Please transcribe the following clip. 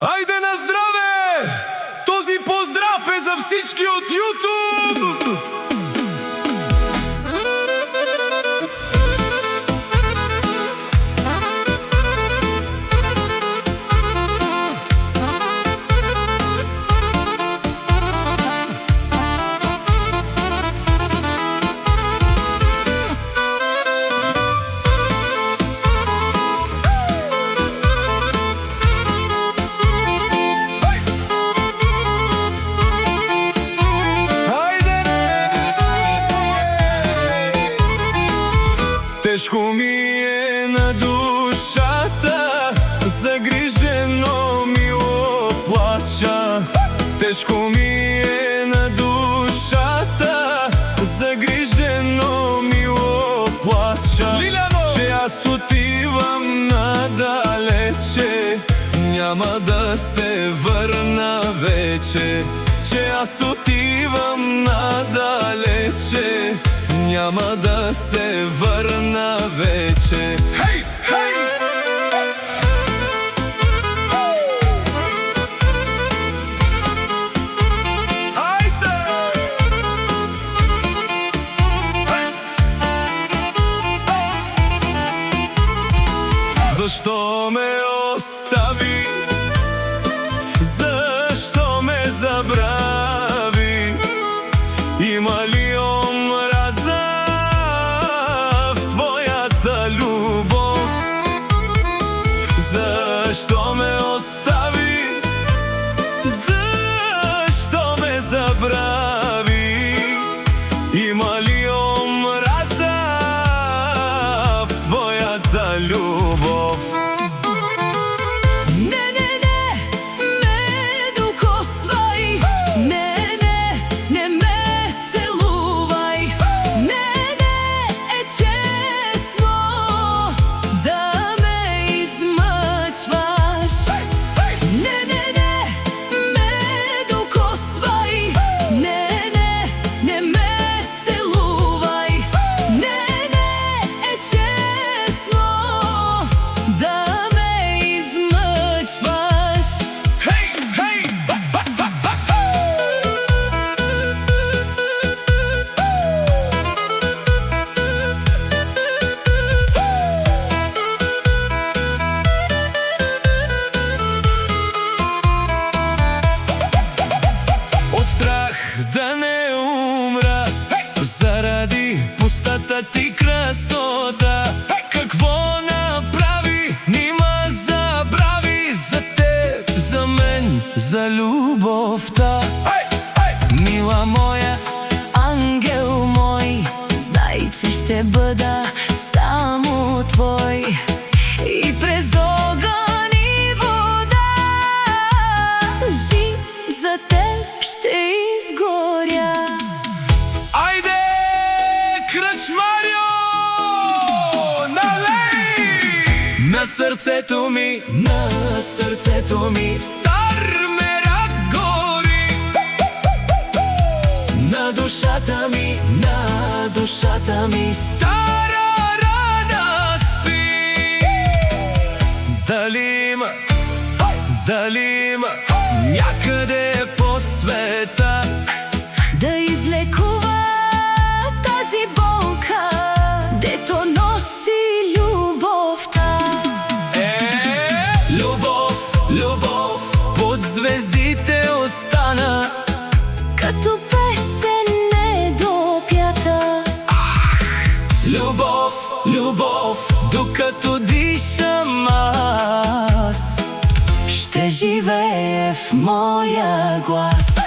Ајде на здраве! Този поздрав е за всички от YouTube! Тешко ми е на душата, загрижено ми оплача. Тешко ми е на душата, загрижено ми оплача. Че аз отивам надалече, няма да се върна вече. Че аз отивам надалече, няма да се върна вече. Хей, хей! Айде! Защо ме остави? Защо ме забрави? Има ли омраза в твоята любов? Защо ме остави? Защо ме забрави? Има ли омраза в твоята любов? Да не умра заради пустата ти красота. Какво направи, нима забрави за теб, за мен, за любовта. Мила моя, ангел мой, знай, че ще бъда само твой. И през огън и вода за теб ще изгоря. Айде, кръчмарю, налей! На сърцето ми стар мерак гори. На душата ми стара рана спи. Дали има някъде по света да излекува тази болка, дето носи любовта? Любов под звездите остана, като песен недопята. Любов, докато дишам аз, ще живее в моя глас.